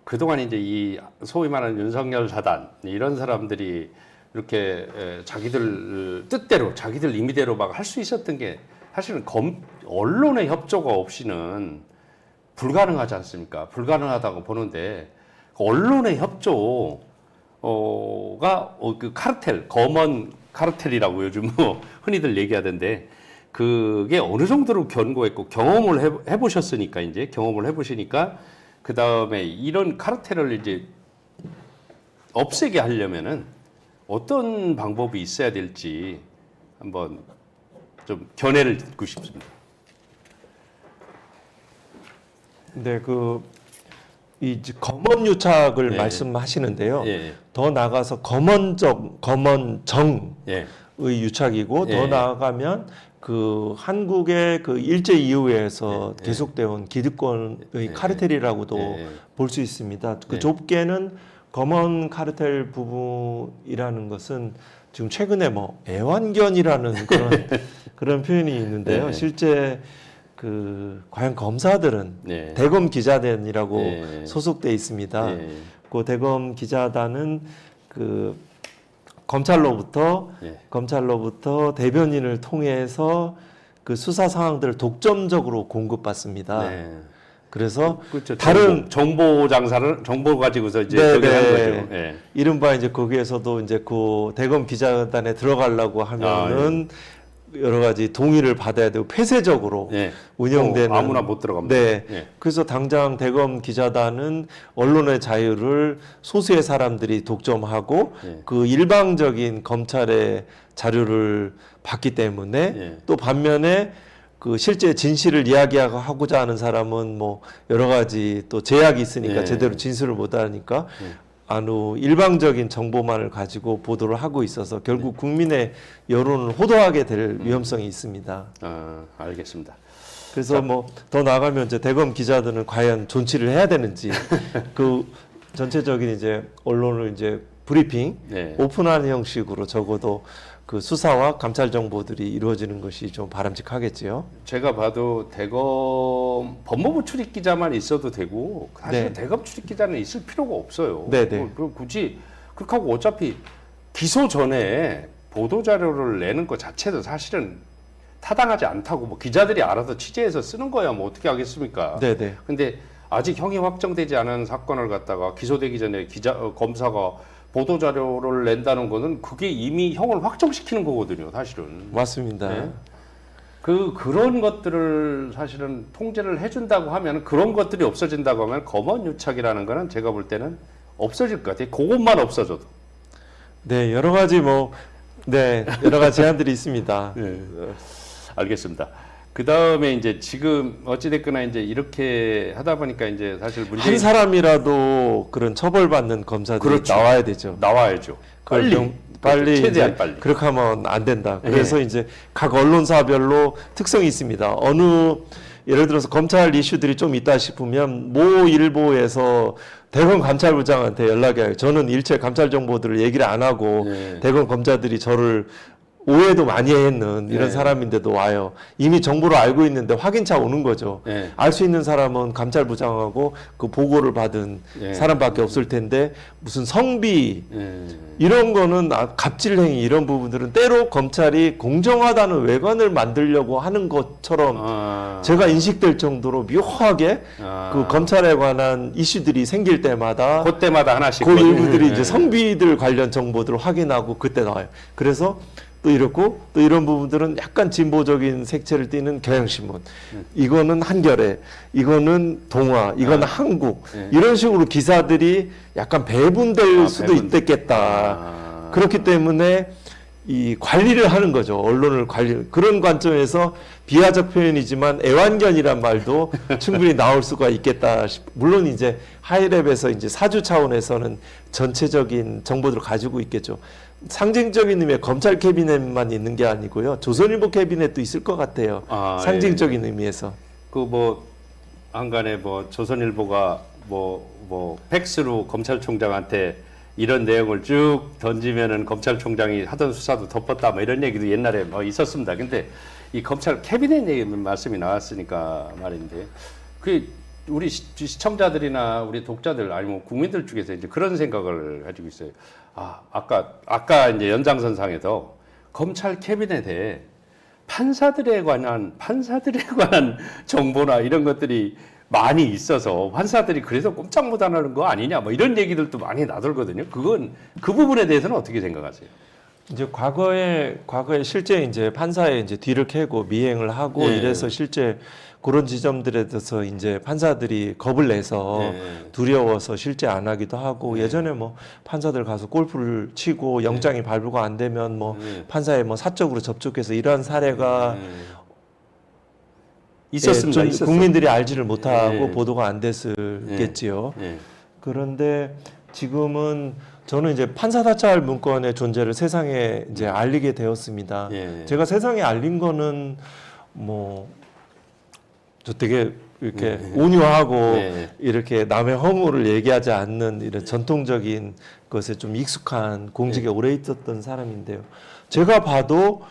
그동안 이제 이 소위 말하는 윤석열 사단 이런 사람들이 이렇게 자기들 뜻대로 자기들 임의대로 막 할 수 있었던 게 사실은 언론의 협조가 없이는 불가능하지 않습니까? 불가능하다고 보는데 언론의 협조가 그 카르텔, 검언 카르텔이라고 요즘 뭐 흔히들 얘기하던데 그게 어느 정도로 견고했고 경험을 해보셨으니까 이제 경험을 해보시니까 그 다음에 이런 카르텔을 이제 없애게 하려면은 어떤 방법이 있어야 될지 한번 좀 견해를 듣고 싶습니다. 네, 이 검언유착을 네. 말씀하시는데요. 예. 더 나아가서 검언정의 예. 유착이고 예. 더 나아가면 그 한국의 그 일제 이후에서 예. 계속되어 온 기득권의 카르텔이라고도 예. 볼 수 있습니다. 그 예. 좁게는 검언 카르텔 부분이라는 것은 지금 최근에 뭐 애완견이라는 그런 표현이 있는데요. 네. 실제 그 과연 검사들은 네. 대검 기자단이라고 네. 소속돼 있습니다. 네. 그 대검 기자단은 그 검찰로부터 대변인을 통해서 그 수사 상황들을 독점적으로 공급받습니다. 네. 그래서 그렇죠. 다른 정보 장사를 정보 가지고서 이제 네, 저기 하는 네. 거죠. 예. 이른바 이제 거기에서도 이제 그 대검 기자단에 들어가려고 하면은 여러 가지 동의를 받아야 되고 폐쇄적으로 예. 운영되는 아무나 못 들어갑니다. 네. 예. 그래서 당장 대검 기자단은 언론의 자유를 소수의 사람들이 독점하고 예. 그 일방적인 검찰의 자료를 받기 때문에 예. 또 반면에 그 실제 진실을 이야기하고자 하는 사람은 뭐 여러 가지 또 제약이 있으니까 예. 제대로 진술을 못 하니까 아주 일방적인 정보만을 가지고 보도를 하고 있어서 결국 국민의 여론을 호도하게 될 위험성이 있습니다. 알겠습니다. 그래서 뭐 더 나아가면 이제 대검 기자들은 과연 존치를 해야 되는지 그 전체적인 이제 언론을 이제 브리핑 네. 오픈하는 형식으로 적어도 그 수사와 감찰 정보들이 이루어지는 것이 좀 바람직하겠지요. 제가 봐도 대검 법무부 출입 기자만 있어도 되고 사실 네. 대검 출입 기자는 있을 필요가 없어요. 네네. 그럼 굳이 그렇게 하고 어차피 기소 전에 보도 자료를 내는 것 자체도 사실은 타당하지 않다고 뭐 기자들이 알아서 취재해서 쓰는 거야 뭐 어떻게 하겠습니까? 네네. 근데 아직 형이 확정되지 않은 사건을 갖다가 기소되기 전에 검사가 보도 자료를 낸다는 거는 그게 이미 형을 확정시키는 거거든요, 사실은. 맞습니다. 네? 그런 것들을 사실은 통제를 해준다고 하면 그런 것들이 없어진다고 하면 검언유착이라는 거는 제가 볼 때는 없어질 것 같아요. 그것만 없어져도. 네, 여러 가지 여러 가지 제안들이 있습니다. 네. 알겠습니다. 그 다음에 이제 지금 어찌됐거나 이제 이렇게 하다 보니까 이제 사실 문제인 한 사람이라도 그런 처벌받는 검사들이 그렇죠. 나와야 되죠. 나와야죠. 빨리 최대한 이제 빨리. 그렇게 하면 안 된다. 그래서 이제 각 언론사별로 특성이 있습니다. 예를 들어서 검찰 이슈들이 좀 있다 싶으면 모 일보에서 대검 감찰부장한테 연락이 와요. 저는 일체 감찰 정보들을 얘기를 안 하고 대검 검사들이 저를 오해도 많이 했는 이런 사람인데도 와요. 이미 정보를 알고 있는데 확인차 오는 거죠. 알 수 있는 사람은 감찰부장하고 그 보고를 받은 사람밖에 없을 텐데 무슨 성비 이런 거는 갑질행위 이런 부분들은 때로 검찰이 공정하다는 외관을 만들려고 하는 것처럼 제가 인식될 정도로 묘하게 그 검찰에 관한 이슈들이 생길 때마다 그때마다 하나씩 그 일부들이 이제 성비들 관련 정보들을 확인하고 그때 나와요. 그래서 또 이렇고 또 이런 부분들은 약간 진보적인 색채를 띠는 경향신문, 이거는 한겨레, 이거는 동아, 이건 한국 이런 식으로 기사들이 약간 배분될 수도 있겠다. 그렇기 때문에 이 관리를 하는 거죠. 언론을 그런 관점에서 비하적 표현이지만 애완견이란 말도 충분히 나올 수가 있겠다. 물론 이제 하이랩에서 이제 사주 차원에서는 전체적인 정보들을 가지고 있겠죠. 상징적인 의미의 검찰 캐비넷만 있는 게 아니고요. 조선일보 캐비넷도 있을 것 같아요. 상징적인 의미에서. 한간에 조선일보가 팩스로 검찰총장한테 이런 내용을 쭉 던지면은 검찰총장이 하던 수사도 덮었다 뭐 이런 얘기도 옛날에 있었습니다. 근데 이 검찰 캐비넷 얘기 말씀이 나왔으니까 말인데 우리 시청자들이나 우리 독자들 아니면 국민들 중에서 이제 그런 생각을 가지고 있어요. 아까 이제 연장선상에서 검찰 캐비넷에 판사들에 관한 정보나 이런 것들이 많이 있어서 판사들이 그래서 꼼짝 못 하는 거 아니냐 뭐 이런 얘기들도 많이 나돌거든요. 그 부분에 대해서는 어떻게 생각하세요? 이제 과거에 실제 이제 판사의 이제 뒤를 캐고 미행을 하고 예. 이래서 실제 그런 지점들에 대해서 이제 판사들이 겁을 내서 예. 두려워서 실제 안 하기도 하고 예전에 뭐 판사들 가서 골프를 치고 영장이 발부가 안 되면 뭐 판사에 뭐 사적으로 접촉해서 이러한 사례가 있었습니다. 좀 있었어. 국민들이 알지를 못하고 예. 보도가 안 됐을겠지요. 예. 그런데 지금은 저는 이제 판사 사찰 문건의 존재를 세상에 이제 알리게 되었습니다. 예. 제가 세상에 알린 거는 뭐 저 되게 이렇게 온유하고 예. 이렇게 남의 허물을 얘기하지 않는 이런 전통적인 것에 좀 익숙한 공직에 오래 있었던 사람인데요. 제가 봐도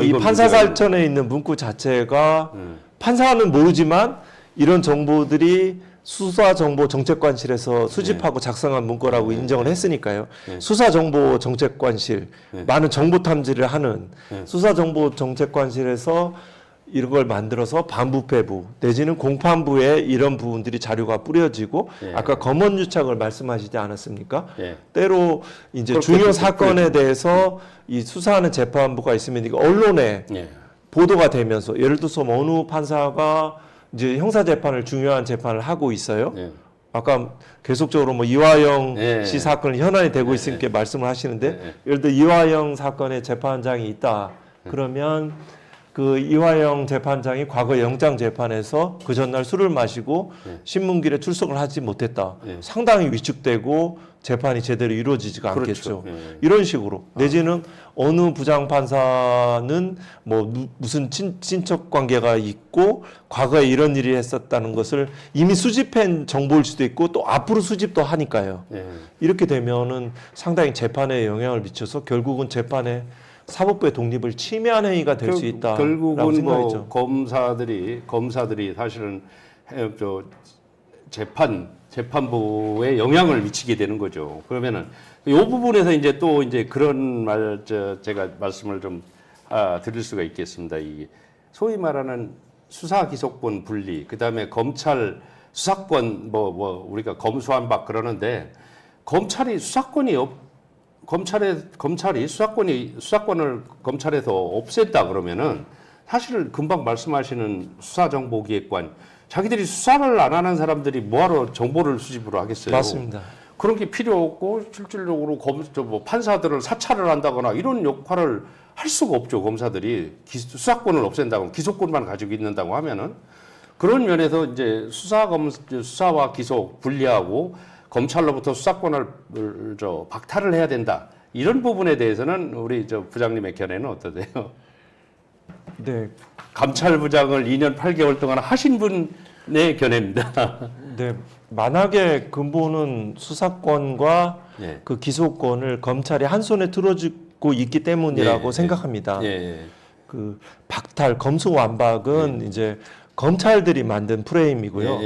이 이건 판사 문제가 살천에 있는 문구 자체가 판사는 모르지만 이런 정보들이 수사정보정책관실에서 수집하고 작성한 문구라고 인정을 했으니까요. 수사정보정책관실, 많은 정보 탐지를 하는 수사정보정책관실에서 이런 걸 만들어서 반부패부 내지는 공판부에 이런 부분들이 자료가 뿌려지고 아까 검언유착을 말씀하시지 않았습니까? 때로 이제 그렇겠죠. 중요 사건에 대해서 이 수사하는 재판부가 있으면 이거 언론에 예. 보도가 되면서 예를 들어서 뭐 어느 판사가 이제 형사 재판을 중요한 재판을 하고 있어요. 예. 아까 계속적으로 뭐 이화영 예. 씨 사건이 현안이 되고 있으니까 말씀을 하시는데 예를 들어 이화영 사건의 재판장이 있다. 그러면 그 이화영 재판장이 과거 영장 재판에서 그 전날 술을 마시고 신문길에 출석을 하지 못했다. 상당히 위축되고 재판이 제대로 이루어지지가 그렇죠. 않겠죠. 예. 이런 식으로 내지는 어느 부장판사는 뭐 무슨 친척 관계가 있고 과거에 이런 일이 했었다는 것을 이미 수집한 정보일 수도 있고 또 앞으로 수집도 하니까요. 예. 이렇게 되면은 상당히 재판에 영향을 미쳐서 결국은 재판에 사법부의 독립을 침해하는 행위가 될 수 있다라고 결국은 생각했죠. 뭐 검사들이 사실은 재판부에 영향을 미치게 되는 거죠. 그러면은 이 부분에서 이제 또 이제 그런 제가 말씀을 좀 드릴 수가 있겠습니다. 이 소위 말하는 수사 기소권 분리, 그다음에 검찰 수사권 우리가 검수완박 그러는데 검찰이 수사권을 검찰에서 없앴다 그러면은 사실은 금방 말씀하시는 수사정보기획관 자기들이 수사를 안 하는 사람들이 뭐하러 정보를 수집으로 하겠어요? 맞습니다. 그런 게 필요 없고 실질적으로 판사들을 사찰을 한다거나 이런 역할을 할 수가 없죠. 검사들이 수사권을 없앤다고 기소권만 가지고 있는다고 하면은 그런 면에서 이제 수사와 기소 분리하고 검찰로부터 수사권을 박탈을 해야 된다. 이런 부분에 대해서는 우리 부장님의 견해는 어떠세요? 네, 감찰부장을 2년 8개월 동안 하신 분의 견해입니다. 네. 만약에 근본은 수사권과 예. 그 기소권을 검찰이 한 손에 틀어쥐고 있기 때문이라고 생각합니다. 그 박탈, 검수완박은 이제 검찰들이 만든 프레임이고요.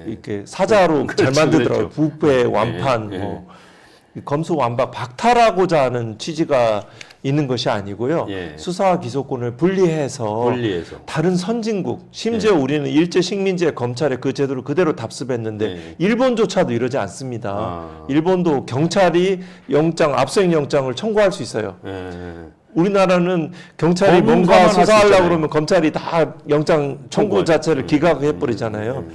이렇게 사자로 잘 만들더라고요. 부패, 완판, 이 검수완박, 박탈하고자 하는 취지가 있는 것이 아니고요. 수사와 기소권을 분리해서 다른 선진국, 심지어 우리는 일제 식민지의 검찰에 그 제도를 그대로 답습했는데 일본조차도 이러지 않습니다. 일본도 경찰이 압수수색 영장을 청구할 수 있어요. 우리나라는 경찰이 뭔가 수사하려고 그러면 검찰이 다 영장 청구 자체를 기각해 버리잖아요.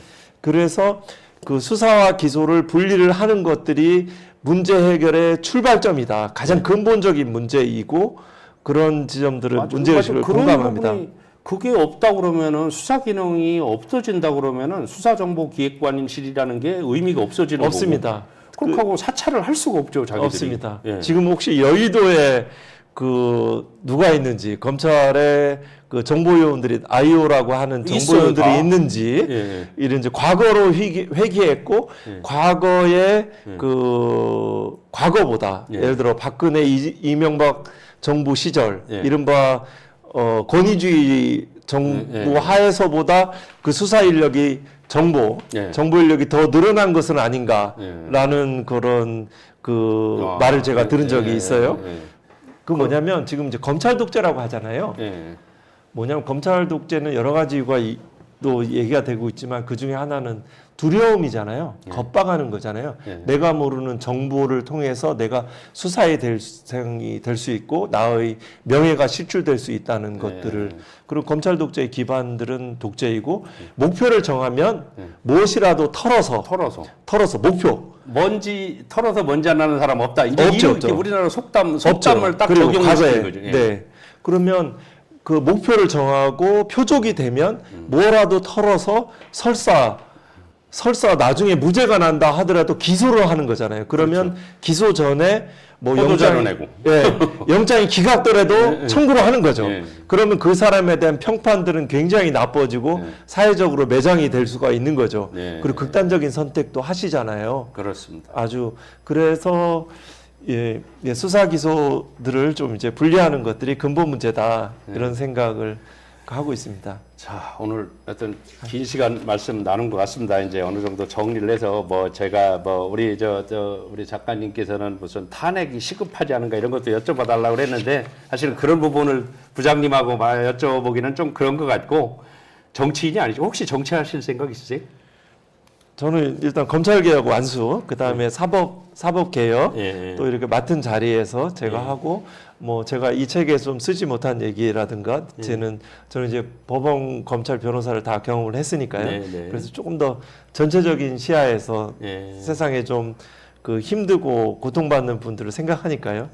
그래서 그 수사와 기소를 분리를 하는 것들이 문제 해결의 출발점이다. 가장 근본적인 문제이고 그런 지점들은 문제의식을 공감합니다. 그게 없다 그러면은 수사 기능이 없어진다 그러면은 수사정보기획관실이라는 게 의미가 없어지는 없습니다. 거고. 그렇게 하고 사찰을 할 수가 없죠, 자기들이. 없습니다. 지금 혹시 여의도에 누가 있는지 검찰에 그 정보요원들이 IO라고 하는 정보요원들이 있어요, 있는지 이런 이제 과거로 회귀했고 과거에 과거보다 예를 들어 박근혜 이명박 정부 시절 이른바 권위주의 정부 하에서보다 그 수사 인력이 정보 인력이 더 늘어난 것은 아닌가라는 그런 그 말을 제가 들은 적이 있어요. 그 뭐냐면 지금 이제 검찰 독재라고 하잖아요. 뭐냐면 검찰 독재는 여러 가지 이유가 또 얘기가 되고 있지만 그 중에 하나는 두려움이잖아요. 겁박하는 거잖아요. 내가 모르는 정보를 통해서 내가 수사의 대상이 될 수 있고 나의 명예가 실추될 수 있다는 것들을 그리고 검찰 독재의 기반들은 독재이고 목표를 정하면 무엇이라도 털어서 목표 먼지 털어서 먼지 안 나는 사람 없다. 이제 없죠, 이렇게 없죠. 우리나라 속담을 딱 그리고 적용시키는 거죠. 네. 그러면 그 목표를 정하고 표적이 되면 뭐라도 털어서 설사 나중에 무죄가 난다 하더라도 기소를 하는 거잖아요. 그러면 기소 전에 뭐 포도자료 내고. 영장이 기각되더라도 청구를 하는 거죠. 예. 그러면 그 사람에 대한 평판들은 굉장히 나빠지고 사회적으로 매장이 될 수가 있는 거죠. 그리고 극단적인 선택도 하시잖아요. 그렇습니다. 아주 그래서 수사 기소들을 좀 이제 분리하는 것들이 근본 문제다 이런 생각을 하고 있습니다. 자, 오늘 하여튼 긴 시간 말씀 나눈 것 같습니다. 이제 어느 정도 정리를 해서 뭐 제가 뭐 우리 우리 작가님께서는 무슨 탄핵이 시급하지 않은가 이런 것도 여쭤봐달라고 그랬는데 사실은 그런 부분을 부장님하고 여쭤보기는 좀 그런 것 같고 정치인이 아니죠. 혹시 정치하실 생각 있으세요? 저는 일단 검찰개혁 완수, 그 다음에 사법개혁 또 이렇게 맡은 자리에서 제가 하고 뭐 제가 이 책에 좀 쓰지 못한 얘기라든가 저는 이제 법원, 검찰, 변호사를 다 경험을 했으니까요. 그래서 조금 더 전체적인 시야에서 세상에 좀 그 힘들고 고통받는 분들을 생각하니까요.